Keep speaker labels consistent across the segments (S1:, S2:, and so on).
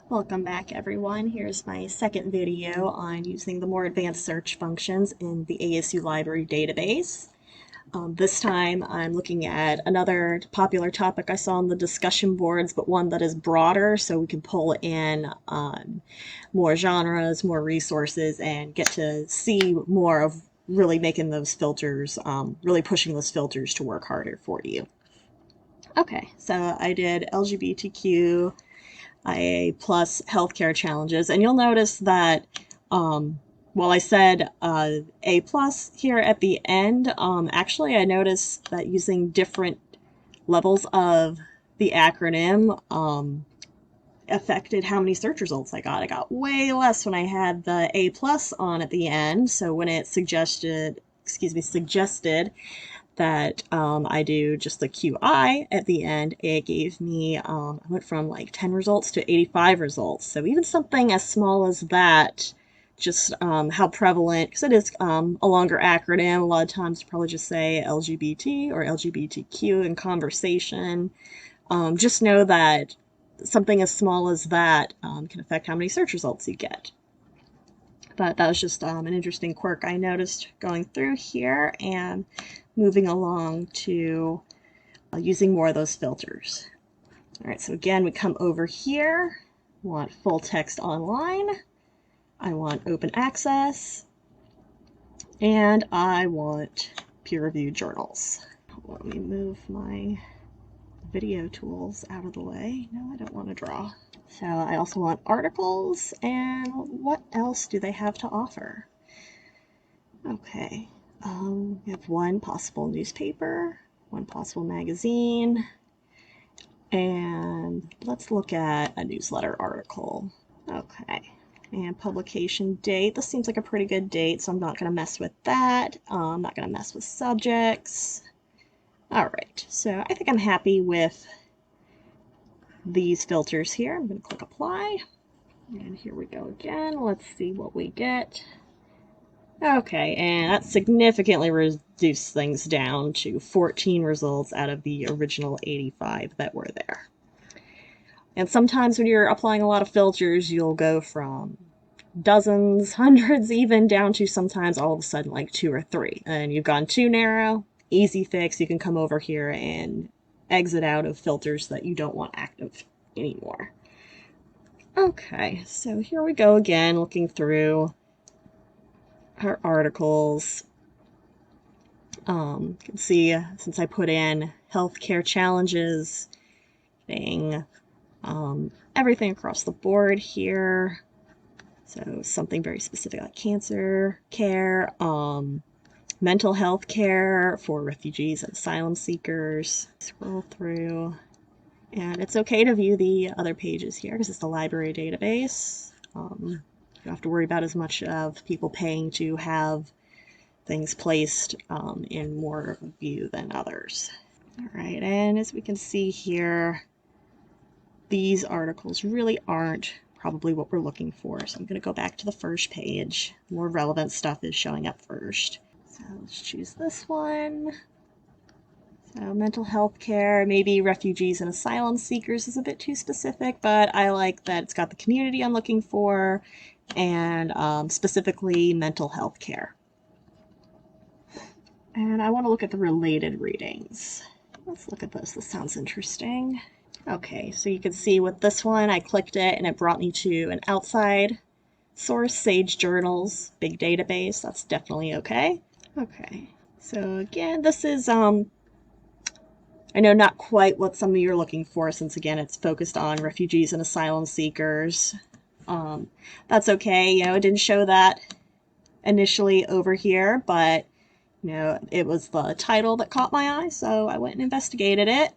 S1: Welcome back, everyone. Here's my second video on using the more advanced search functions in the ASU Library database. This time I'm looking at another popular topic I saw on the discussion boards, but one that is broader so we can pull in more genres, more resources, and get to see more of really making those filters, really pushing those filters to work harder for you. Okay, so I did LGBTQIA plus healthcare challenges, and you'll notice that while I said A plus here at the end, actually I noticed that using different levels of the acronym affected how many search results I got. I got way less when I had the A plus on at the end, so when it suggested that I do just the QI at the end, it gave me, I went from like 10 results to 85 results. So even something as small as that, just how prevalent, because it is a longer acronym, a lot of times you probably just say LGBT or LGBTQ in conversation. Just know that something as small as that can affect how many search results you get. But that was just an interesting quirk I noticed going through here and moving along to using more of those filters. All right, so again, we come over here, want full text online, I want open access, and I want peer-reviewed journals. Let me move my video tools out of the way. No, I don't want to draw. So I also want articles, and what else do they have to offer? Okay, we have one possible newspaper, one possible magazine, and let's look at a newsletter article. Okay, and publication date. This seems like a pretty good date, so I'm not going to mess with that. I'm not going to mess with subjects. All right, so I think I'm happy with these filters here. I'm going to click apply, and here we go again. Let's see what we get. Okay, and that significantly reduced things down to 14 results out of the original 85 that were there. And sometimes when you're applying a lot of filters, you'll go from dozens, hundreds even, down to sometimes all of a sudden like 2 or 3. And you've gone too narrow, easy fix, you can come over here and exit out of filters that you don't want active anymore. Okay, so here we go again, looking through our articles. You can see since I put in healthcare challenges, getting everything across the board here. So something very specific like cancer care, mental health care for refugees and asylum seekers. Scroll through, and it's okay to view the other pages here because it's the library database. You don't have to worry about as much of people paying to have things placed in more view than others. All right, and as we can see here, these articles really aren't probably what we're looking for. So I'm going to go back to the first page. More relevant stuff is showing up first. So let's choose this one. So mental health care, maybe refugees and asylum seekers is a bit too specific, but I like that it's got the community I'm looking for and specifically mental health care. And I want to look at the related readings. Let's look at this. This sounds interesting. Okay, so you can see with this one, I clicked it and it brought me to an outside source, Sage Journals, big database. That's definitely okay. Okay, so again, this is, I know not quite what some of you are looking for since again, it's focused on refugees and asylum seekers. That's okay, you know, it didn't show that initially over here, but you know, it was the title that caught my eye, so I went and investigated it.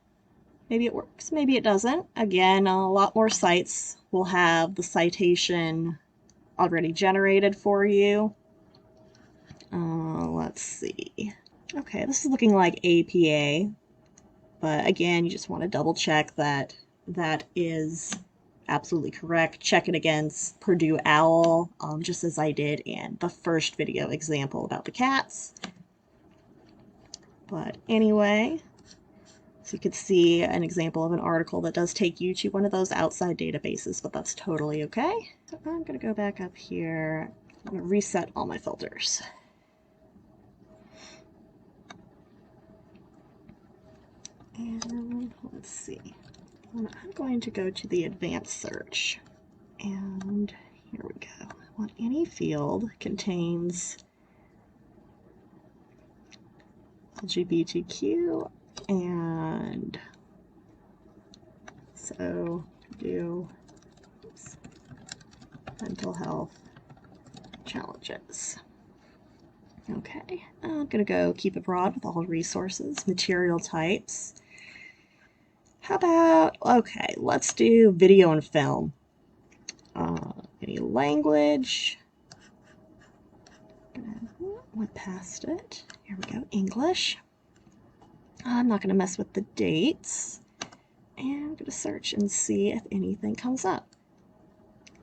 S1: Maybe it works, maybe it doesn't. Again, a lot more sites will have the citation already generated for you. Let's see. Okay, this is looking like APA, but again, you just want to double check that that is absolutely correct. Check it against Purdue OWL, just as I did in the first video example about the cats. But anyway, So you could see an example of an article that does take you to one of those outside databases, but that's totally okay. So I'm going to go back up here. I'm going to reset all my filters. And let's see. I'm going to go to the advanced search. And here we go. I want any field contains LGBTQ and so do mental health challenges. Okay, I'm going to go keep it broad with all resources, material types. How about, okay, let's do video and film. Any language. Went past it. Here we go, English. I'm not going to mess with the dates. And I'm going to search and see if anything comes up.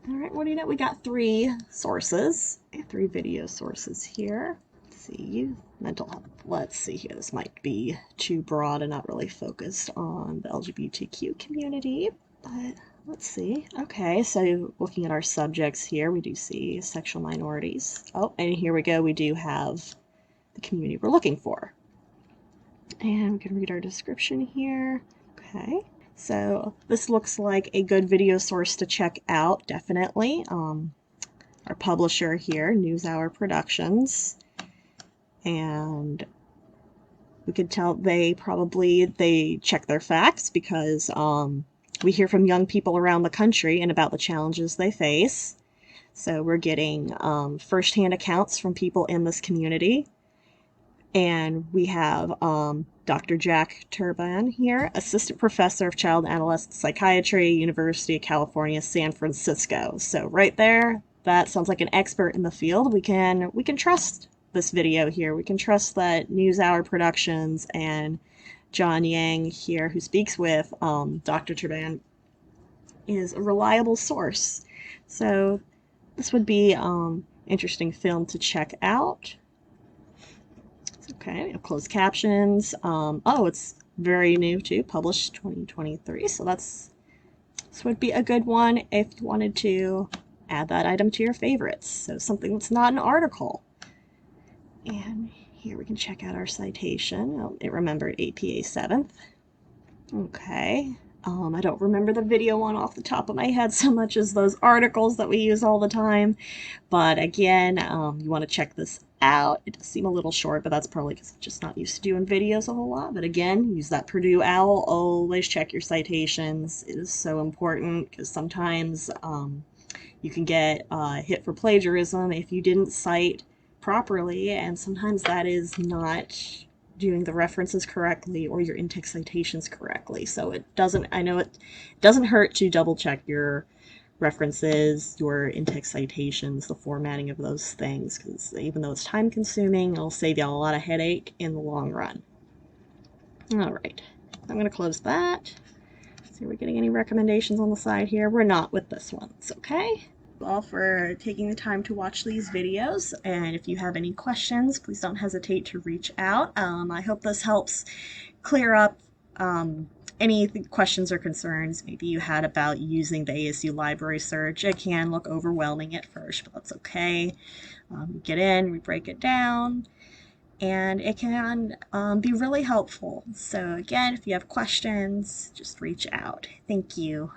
S1: All right, what do you know? We got 3 sources, 3 video sources here. Let's see, youth, mental health. Let's see here. This might be too broad and not really focused on the LGBTQ community, but let's see. Okay, so looking at our subjects here, we do see sexual minorities. Oh, and here we go. We do have the community we're looking for. And we can read our description here. Okay. So this looks like a good video source to check out, definitely. Our publisher here, NewsHour Productions, and we could tell they check their facts because we hear from young people around the country and about the challenges they face. So we're getting firsthand accounts from people in this community. And we have Dr. Jack Turban here, Assistant Professor of Child and Adolescent Psychiatry, University of California, San Francisco. So right there, that sounds like an expert in the field. We can trust this video here. We can trust that NewsHour Productions and John Yang here, who speaks with Dr. Turban, is a reliable source. So this would be interesting film to check out. Okay, we have closed captions. Oh, it's very new too, published 2023. So this would be a good one if you wanted to add that item to your favorites. So something that's not an article. And here we can check out our citation. Oh, it remembered APA 7th. Okay. I don't remember the video one off the top of my head so much as those articles that we use all the time. But again, you want to check this out. It does seem a little short, but that's probably because I'm just not used to doing videos a whole lot. But again, use that Purdue OWL. Always check your citations. It is so important because sometimes you can get hit for plagiarism if you didn't cite properly, and sometimes that is not doing the references correctly or your in-text citations correctly. So it doesn't hurt to double check your references, your in-text citations, the formatting of those things, because even though it's time consuming, it'll save you a lot of headache in the long run. All right, I'm going to close that. See, are we getting any recommendations on the side here? We're not with this one. It's okay. All for taking the time to watch these videos, and if you have any questions, please don't hesitate to reach out. I hope this helps clear up any questions or concerns maybe you had about using the ASU Library Search. It can look overwhelming at first, but that's okay. We get in, we break it down, and it can be really helpful. So again, if you have questions, just reach out. Thank you.